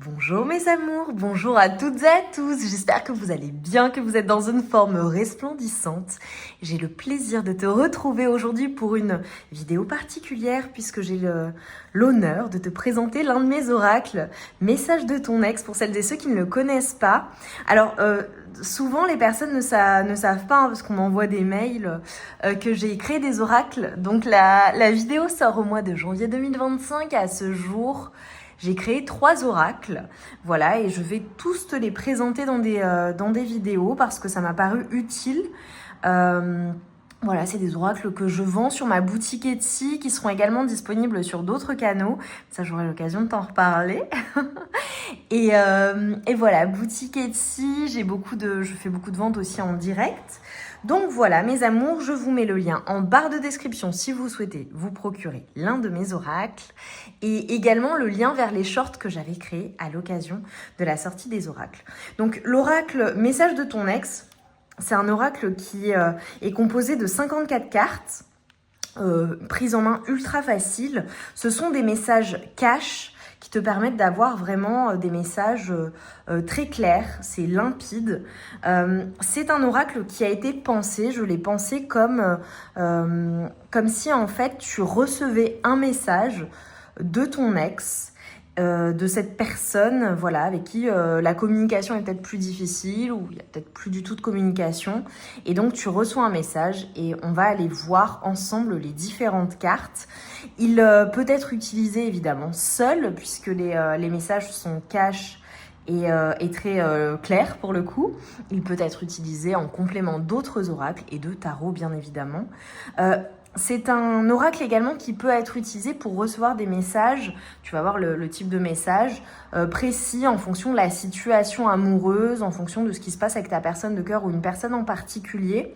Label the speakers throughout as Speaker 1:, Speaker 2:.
Speaker 1: Bonjour mes amours, bonjour à toutes et à tous, j'espère que vous allez bien, que vous êtes dans une forme resplendissante. J'ai le plaisir de te retrouver aujourd'hui pour une vidéo particulière puisque j'ai l'honneur de te présenter l'un de mes oracles, Message de ton ex, pour celles et ceux qui ne le connaissent pas. Alors, souvent les personnes ne savent pas, parce qu'on m'envoie des mails, que j'ai créé des oracles. Donc la vidéo sort au mois de janvier 2025 à ce jour. J'ai créé 3 oracles, voilà, et je vais tous te les présenter dans des vidéos parce que ça m'a paru utile. Voilà, c'est des oracles que je vends sur ma boutique Etsy, qui seront également disponibles sur d'autres canaux. Ça, j'aurai l'occasion de t'en reparler. Et voilà, boutique Etsy, je fais beaucoup de ventes aussi en direct. Donc voilà, mes amours, je vous mets le lien en barre de description si vous souhaitez vous procurer l'un de mes oracles et également le lien vers les shorts que j'avais créés à l'occasion de la sortie des oracles. Donc l'oracle Message de ton ex, c'est un oracle qui est composé de 54 cartes, prises en main ultra facile. Ce sont des messages cash qui te permettent d'avoir vraiment des messages très clairs, c'est limpide. C'est un oracle qui a été pensé, je l'ai pensé comme si en fait tu recevais un message de ton ex, de cette personne, voilà, avec qui la communication est peut-être plus difficile ou il n'y a peut-être plus du tout de communication. Et donc, tu reçois un message et on va aller voir ensemble les différentes cartes. Il peut être utilisé évidemment seul puisque les messages sont cash et très clairs pour le coup. Il peut être utilisé en complément d'autres oracles et de tarot bien évidemment. C'est un oracle également qui peut être utilisé pour recevoir des messages. Tu vas voir le type de message précis en fonction de la situation amoureuse, en fonction de ce qui se passe avec ta personne de cœur ou une personne en particulier.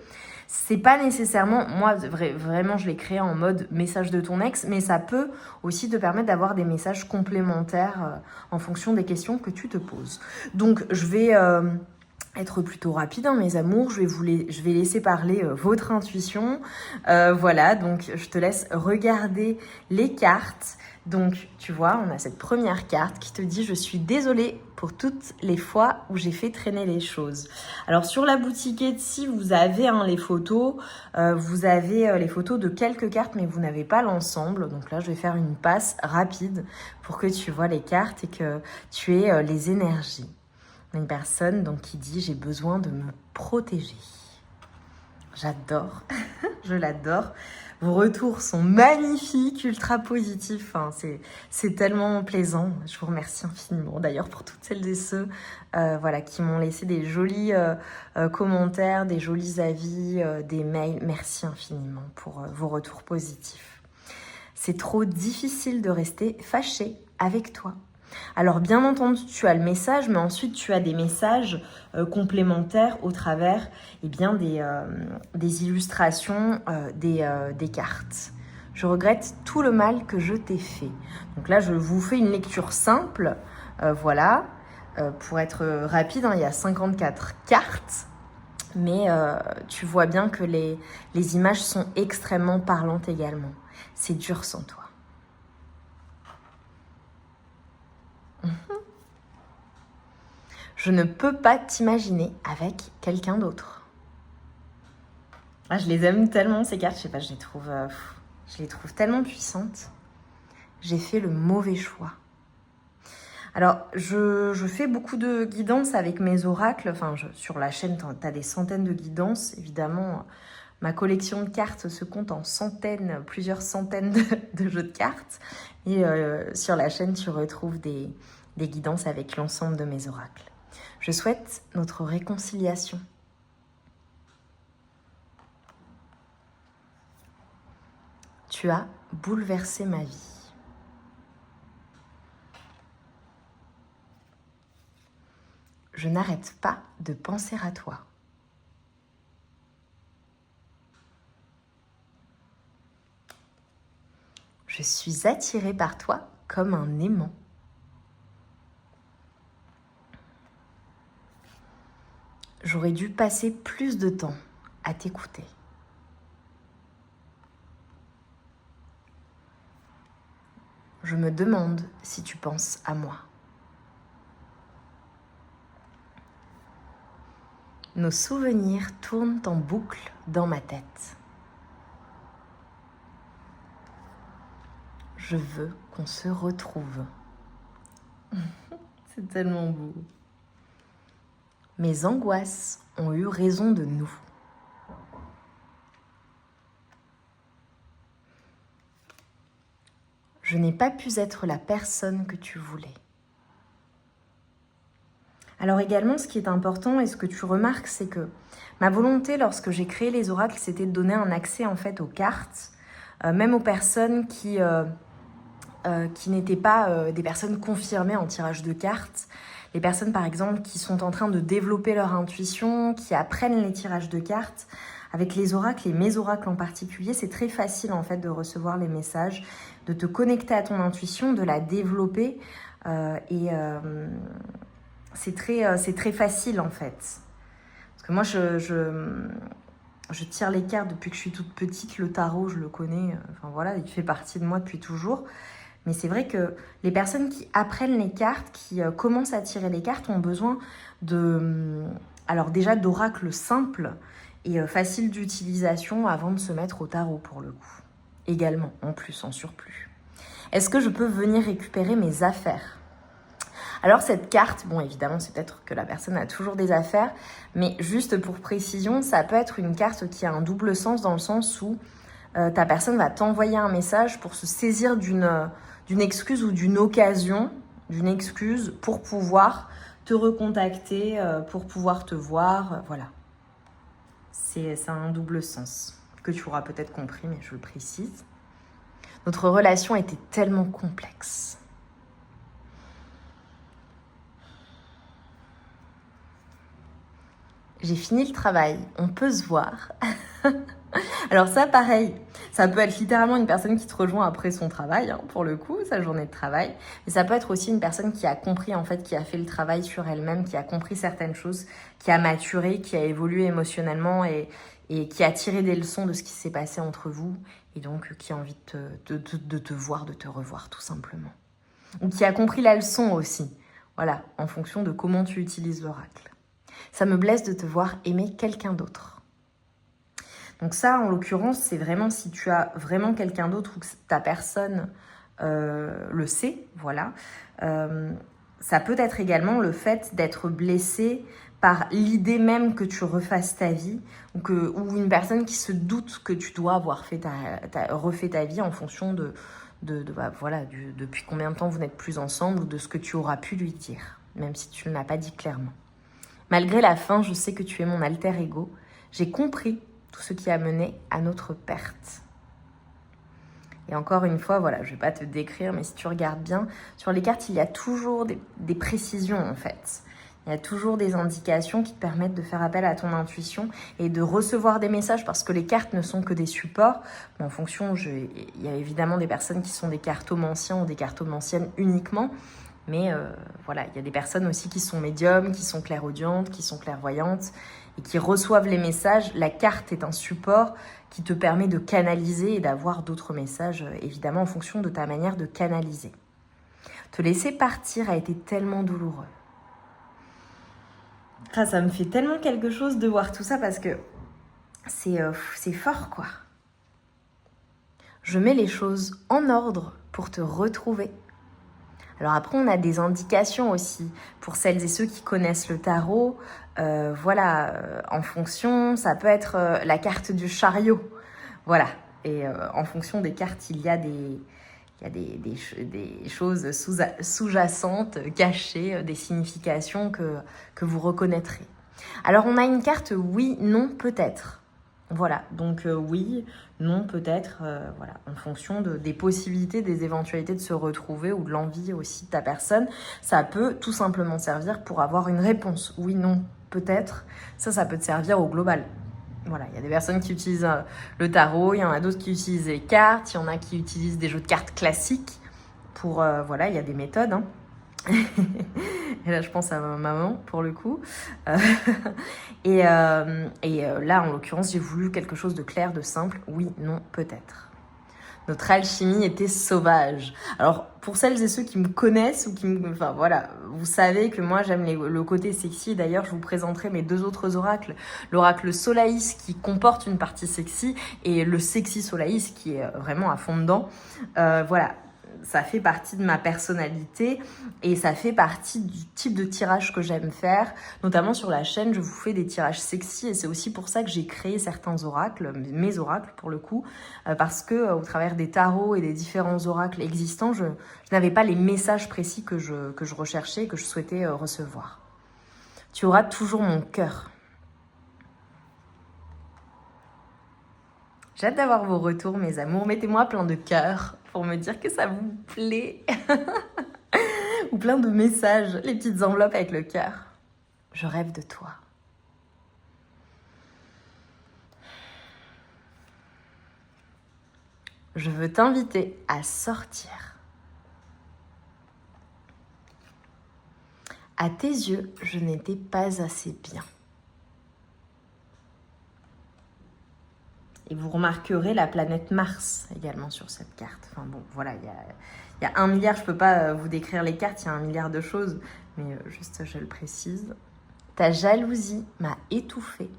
Speaker 1: C'est pas nécessairement, moi vraiment je l'ai créé en mode message de ton ex, mais ça peut aussi te permettre d'avoir des messages complémentaires en fonction des questions que tu te poses. Donc je vais être plutôt rapide, hein, mes amours. Je vais laisser parler votre intuition. Voilà, donc je te laisse regarder les cartes. Donc, tu vois, on a cette première carte qui te dit « Je suis désolée pour toutes les fois où j'ai fait traîner les choses ». Alors, sur la boutique Etsy, vous avez les photos. Vous avez les photos de quelques cartes, mais vous n'avez pas l'ensemble. Donc là, je vais faire une passe rapide pour que tu vois les cartes et que tu aies les énergies. Une personne donc qui dit « J'ai besoin de me protéger ». J'adore, je l'adore. Vos retours sont magnifiques, ultra positifs. Enfin, c'est tellement plaisant. Je vous remercie infiniment d'ailleurs pour toutes celles et ceux voilà, qui m'ont laissé des jolis commentaires, des jolis avis, des mails. Merci infiniment pour vos retours positifs. C'est trop difficile de rester fâché avec toi. Alors bien entendu, tu as le message, mais ensuite tu as des messages complémentaires au travers des illustrations des cartes. Je regrette tout le mal que je t'ai fait. Donc là, je vous fais une lecture simple, voilà, pour être rapide, il y a 54 cartes, mais tu vois bien que les images sont extrêmement parlantes également. C'est dur sans toi. Je ne peux pas t'imaginer avec quelqu'un d'autre. Ah, je les aime tellement ces cartes, je sais pas, je les trouve tellement puissantes. J'ai fait le mauvais choix. Alors, je fais beaucoup de guidances avec mes oracles. Enfin, sur la chaîne, tu as des centaines de guidances. Évidemment, ma collection de cartes se compte en centaines, plusieurs centaines de jeux de cartes. Et sur la chaîne, tu retrouves des guidances avec l'ensemble de mes oracles. Je souhaite notre réconciliation. Tu as bouleversé ma vie. Je n'arrête pas de penser à toi. Je suis attirée par toi comme un aimant. J'aurais dû passer plus de temps à t'écouter. Je me demande si tu penses à moi. nos souvenirs tournent en boucle dans ma tête. Je veux qu'on se retrouve. C'est tellement beau. Mes angoisses ont eu raison de nous. Je n'ai pas pu être la personne que tu voulais. Alors également, ce qui est important et ce que tu remarques, c'est que ma volonté lorsque j'ai créé les oracles, c'était de donner un accès en fait aux cartes, même aux personnes qui n'étaient pas des personnes confirmées en tirage de cartes. Les personnes par exemple qui sont en train de développer leur intuition, qui apprennent les tirages de cartes. Avec les oracles et mes oracles en particulier, c'est très facile en fait de recevoir les messages, de te connecter à ton intuition, de la développer c'est très facile en fait. Parce que moi je tire les cartes depuis que je suis toute petite, le tarot je le connais, enfin voilà, il fait partie de moi depuis toujours. Mais c'est vrai que les personnes qui apprennent les cartes, qui commencent à tirer les cartes ont besoin alors déjà d'oracles simples et facile d'utilisation avant de se mettre au tarot pour le coup. Également, en plus, en surplus. Est-ce que je peux venir récupérer mes affaires ? Alors cette carte, bon évidemment c'est peut-être que la personne a toujours des affaires, mais juste pour précision, ça peut être une carte qui a un double sens dans le sens où ta personne va t'envoyer un message pour se saisir d'une excuse ou d'une occasion, d'une excuse pour pouvoir te recontacter, pour pouvoir te voir, voilà. C'est un double sens que tu auras peut-être compris, mais je le précise. Notre relation était tellement complexe. J'ai fini le travail, on peut se voir. Alors ça, pareil, ça peut être littéralement une personne qui te rejoint après son travail, hein, pour le coup, sa journée de travail. Mais ça peut être aussi une personne qui a compris, en fait, qui a fait le travail sur elle-même, qui a compris certaines choses, qui a maturé, qui a évolué émotionnellement et qui a tiré des leçons de ce qui s'est passé entre vous et donc qui a envie de te voir, de te revoir, tout simplement. Ou qui a compris la leçon aussi, voilà, en fonction de comment tu utilises l'oracle. Ça me blesse de te voir aimer quelqu'un d'autre. Donc ça, en l'occurrence, c'est vraiment si tu as vraiment quelqu'un d'autre ou que ta personne le sait, voilà. Ça peut être également le fait d'être blessé par l'idée même que tu refasses ta vie ou une personne qui se doute que tu dois avoir refait ta vie en fonction depuis combien de temps vous n'êtes plus ensemble ou de ce que tu auras pu lui dire, même si tu ne l'as pas dit clairement. Malgré la fin, je sais que tu es mon alter ego. J'ai compris tout ce qui a mené à notre perte. Et encore une fois, voilà, je ne vais pas te décrire, mais si tu regardes bien, sur les cartes, il y a toujours des précisions en fait. Il y a toujours des indications qui te permettent de faire appel à ton intuition et de recevoir des messages parce que les cartes ne sont que des supports. Mais en fonction, il y a évidemment des personnes qui sont des cartomanciens ou des cartomanciennes uniquement. Mais voilà, il y a des personnes aussi qui sont médiums, qui sont clairaudientes, qui sont clairvoyantes et qui reçoivent les messages. La carte est un support qui te permet de canaliser et d'avoir d'autres messages, évidemment, en fonction de ta manière de canaliser. Te laisser partir a été tellement douloureux. Ah, ça me fait tellement quelque chose de voir tout ça parce que c'est fort, quoi. Je mets les choses en ordre pour te retrouver. Alors après, on a des indications aussi pour celles et ceux qui connaissent le tarot. En fonction, ça peut être la carte du chariot. Voilà. Et en fonction des cartes, il y a des choses sous-jacentes, cachées, des significations que vous reconnaîtrez. Alors, on a une carte oui, non, peut-être. Voilà, donc oui, non, peut-être, voilà, en fonction des possibilités, des éventualités de se retrouver ou de l'envie aussi de ta personne, ça peut tout simplement servir pour avoir une réponse. Oui, non, peut-être, ça peut te servir au global. Voilà, il y a des personnes qui utilisent le tarot, il y en a d'autres qui utilisent les cartes, il y en a qui utilisent des jeux de cartes classiques pour, voilà, il y a des méthodes, hein. Et là, je pense à ma maman, pour le coup. Et là, en l'occurrence, j'ai voulu quelque chose de clair, de simple. Oui, non, peut-être. Notre alchimie était sauvage. Alors, pour celles et ceux qui me connaissent ou qui me... Enfin, voilà, vous savez que moi, j'aime le côté sexy. D'ailleurs, je vous présenterai mes 2 autres oracles. L'oracle Solaïs qui comporte une partie sexy et le Sexy Solaïs qui est vraiment à fond dedans. Voilà. Ça fait partie de ma personnalité et ça fait partie du type de tirage que j'aime faire. Notamment sur la chaîne, je vous fais des tirages sexy et c'est aussi pour ça que j'ai créé certains oracles, mes oracles pour le coup, parce que au travers des tarots et des différents oracles existants, je n'avais pas les messages précis que je recherchais et que je souhaitais recevoir. Tu auras toujours mon cœur. J'ai hâte d'avoir vos retours, mes amours. Mettez-moi plein de cœurs pour me dire que ça vous plaît. Ou plein de messages, les petites enveloppes avec le cœur. Je rêve de toi. Je veux t'inviter à sortir. À tes yeux, je n'étais pas assez bien. Et vous remarquerez la planète Mars également sur cette carte. Enfin bon, voilà, il y a 1 milliard, je ne peux pas vous décrire les cartes, il y a 1 milliard de choses, mais juste je le précise. Ta jalousie m'a étouffée.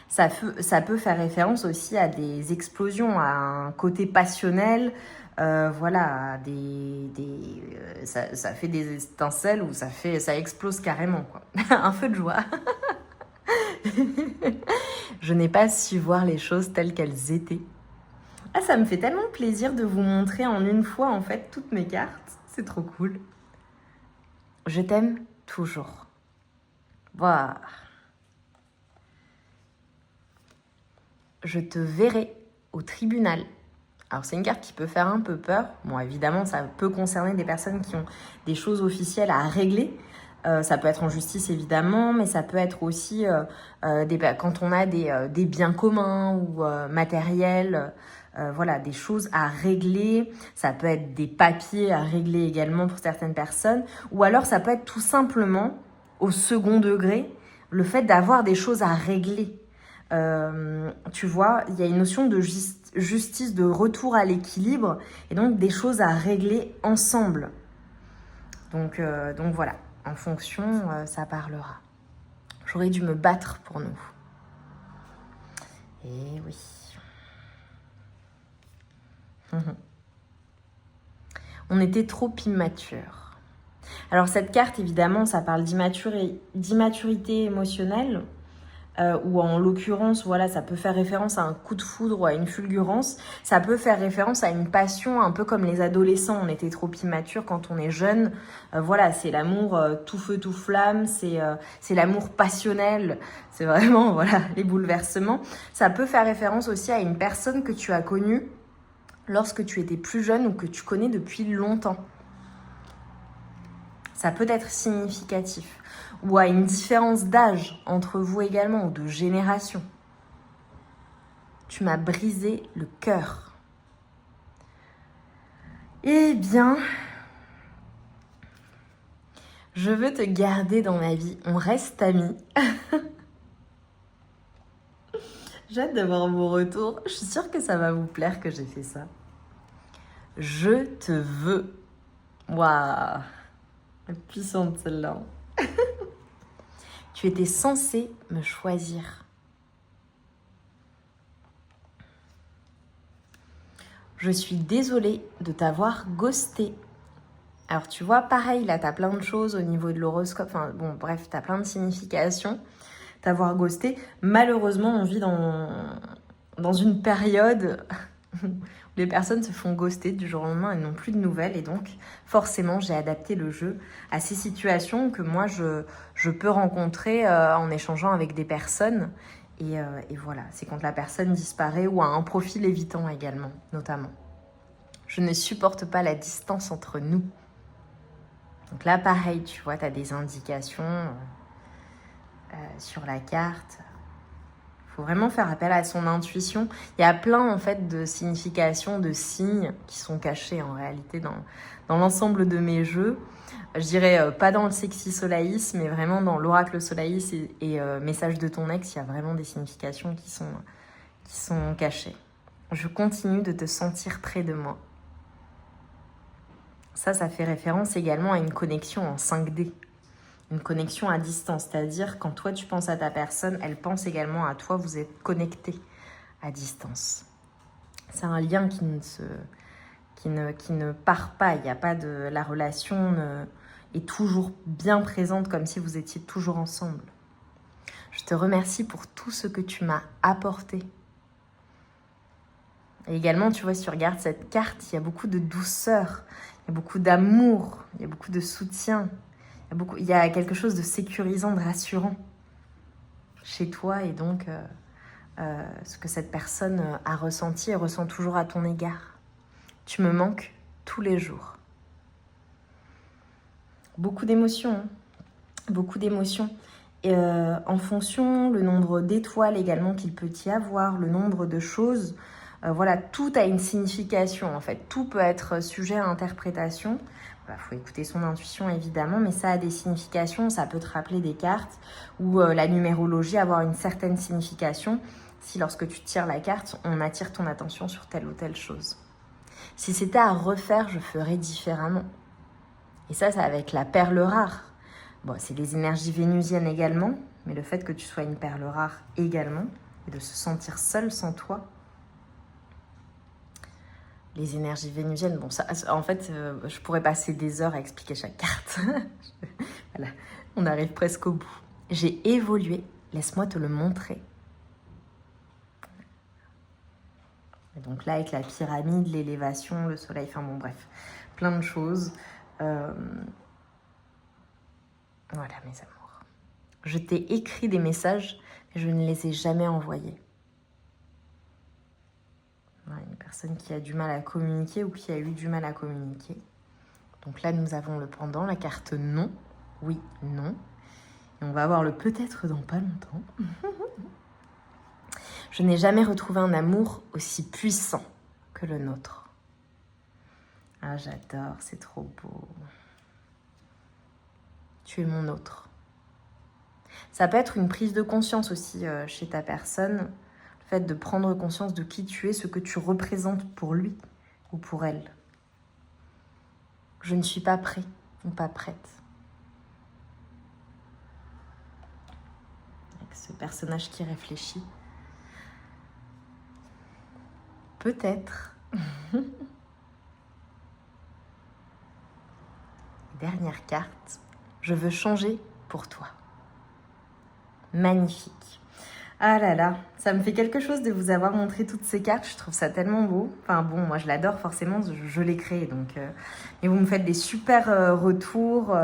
Speaker 1: Ça peut faire référence aussi à des explosions, à un côté passionnel, voilà, ça fait des étincelles ou ça explose carrément, quoi. Un feu de joie. Je n'ai pas su voir les choses telles qu'elles étaient. Ah, ça me fait tellement plaisir de vous montrer en une fois, en fait, toutes mes cartes. C'est trop cool. Je t'aime toujours. Voilà. Je te verrai au tribunal. Alors, c'est une carte qui peut faire un peu peur. Bon, évidemment, ça peut concerner des personnes qui ont des choses officielles à régler. Ça peut être en justice, évidemment, mais ça peut être aussi quand on a des biens communs ou matériels, voilà, des choses à régler. Ça peut être des papiers à régler également pour certaines personnes. Ou alors, ça peut être tout simplement, au second degré, le fait d'avoir des choses à régler. Tu vois, il y a une notion de justice, de retour à l'équilibre, et donc des choses à régler ensemble. Donc voilà. En fonction, ça parlera. J'aurais dû me battre pour nous. Et oui. On était trop immatures. Alors cette carte, évidemment, ça parle d'immaturité émotionnelle. Ou en l'occurrence, voilà, ça peut faire référence à un coup de foudre ou à une fulgurance. Ça peut faire référence à une passion, un peu comme les adolescents. On était trop immature quand on est jeune. Voilà, c'est l'amour tout feu, tout flamme. C'est l'amour passionnel. C'est vraiment, voilà, les bouleversements. Ça peut faire référence aussi à une personne que tu as connue lorsque tu étais plus jeune ou que tu connais depuis longtemps. Ça peut être significatif. Ou à une différence d'âge entre vous également, ou de génération. Tu m'as brisé le cœur. Eh bien, je veux te garder dans ma vie. On reste amis. J'ai hâte d'avoir vos retours. Je suis sûre que ça va vous plaire que j'ai fait ça. Je te veux. Waouh, puissante celle-là. Tu étais censé me choisir. Je suis désolée de t'avoir ghosté. Alors tu vois, pareil, là, tu as plein de choses au niveau de l'horoscope. Enfin, bon, bref, tu as plein de significations. T'avoir ghosté. Malheureusement, on vit dans une période où les personnes se font ghoster du jour au lendemain et n'ont plus de nouvelles. Et donc, forcément, j'ai adapté le jeu à ces situations que moi, je peux rencontrer en échangeant avec des personnes. Et voilà, c'est quand la personne disparaît ou a un profil évitant également, notamment. Je ne supporte pas la distance entre nous. Donc là, pareil, tu vois, tu as des indications sur la carte. Il faut vraiment faire appel à son intuition. Il y a plein en fait de significations, de signes qui sont cachés en réalité dans l'ensemble de mes jeux. Je dirais pas dans le Sexy Solaïs, mais vraiment dans l'oracle Solaïs et message de ton ex, il y a vraiment des significations qui sont cachées. Je continue de te sentir près de moi. Ça fait référence également à une connexion en 5D. Une connexion à distance, c'est-à-dire quand toi tu penses à ta personne, elle pense également à toi, vous êtes connectés à distance. C'est un lien qui ne part pas, il n'y a pas de... La relation est toujours bien présente comme si vous étiez toujours ensemble. Je te remercie pour tout ce que tu m'as apporté. Et également, tu vois, si tu regardes cette carte, il y a beaucoup de douceur, il y a beaucoup d'amour, il y a beaucoup de soutien. Il y a quelque chose de sécurisant, de rassurant chez toi et donc ce que cette personne a ressenti et ressent toujours à ton égard. Tu me manques tous les jours. Beaucoup d'émotions, hein. Beaucoup d'émotions. Et en fonction, le nombre d'étoiles également qu'il peut y avoir, le nombre de choses, voilà, tout a une signification en fait. Tout peut être sujet à interprétation. Il faut écouter son intuition évidemment, mais ça a des significations, ça peut te rappeler des cartes ou la numérologie avoir une certaine signification si lorsque tu tires la carte, on attire ton attention sur telle ou telle chose. Si c'était à refaire, je ferais différemment. Et ça avec la perle rare. Bon, c'est les énergies vénusiennes également, mais le fait que tu sois une perle rare également, et de se sentir seul sans toi. Les énergies vénusiennes, bon, ça, en fait, je pourrais passer des heures à expliquer chaque carte. Voilà, on arrive presque au bout. J'ai évolué, laisse-moi te le montrer. Et donc là, avec la pyramide, l'élévation, le soleil, enfin bon, bref, plein de choses. Voilà, mes amours. Je t'ai écrit des messages, mais je ne les ai jamais envoyés. Une personne qui a du mal à communiquer ou qui a eu du mal à communiquer. Donc là, nous avons le pendant, la carte non. Oui, non. Et on va avoir le peut-être dans pas longtemps. Je n'ai jamais retrouvé un amour aussi puissant que le nôtre. Ah, j'adore, c'est trop beau. Tu es mon autre. Ça peut être une prise de conscience aussi chez ta personne. Le fait de prendre conscience de qui tu es, ce que tu représentes pour lui ou pour elle. Je ne suis pas prêt ou pas prête. Avec ce personnage qui réfléchit. Peut-être. Dernière carte. Je veux changer pour toi. Magnifique. Ah là là, ça me fait quelque chose de vous avoir montré toutes ces cartes. Je trouve ça tellement beau. Enfin bon, moi je l'adore forcément, je l'ai créé. Donc, et vous me faites des super retours.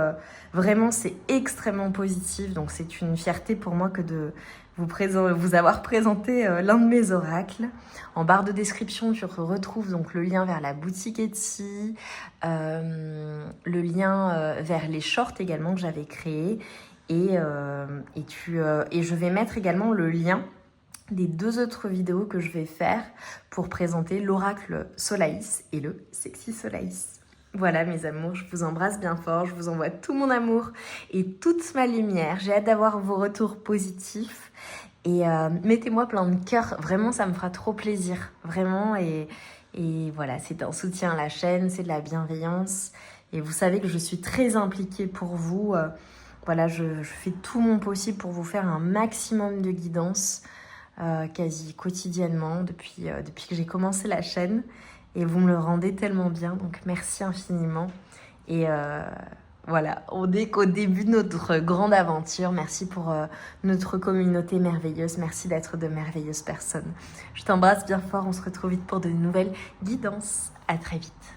Speaker 1: Vraiment, c'est extrêmement positif. Donc c'est une fierté pour moi que de vous avoir présenté l'un de mes oracles. En barre de description, tu retrouves donc le lien vers la boutique Etsy, le lien vers les shorts également que j'avais créés. Et je vais mettre également le lien des 2 autres vidéos que je vais faire pour présenter l'oracle Solaïs et le Sexy Solaïs. Voilà mes amours, je vous embrasse bien fort, je vous envoie tout mon amour et toute ma lumière. J'ai hâte d'avoir vos retours positifs et mettez-moi plein de cœurs, vraiment ça me fera trop plaisir, vraiment. Et voilà, c'est un soutien à la chaîne, c'est de la bienveillance et vous savez que je suis très impliquée pour vous. Voilà, je fais tout mon possible pour vous faire un maximum de guidance quasi quotidiennement depuis que j'ai commencé la chaîne. Et vous me le rendez tellement bien, donc merci infiniment. Et voilà, on est qu'au début de notre grande aventure. Merci pour notre communauté merveilleuse. Merci d'être de merveilleuses personnes. Je t'embrasse bien fort, on se retrouve vite pour de nouvelles guidances. À très vite.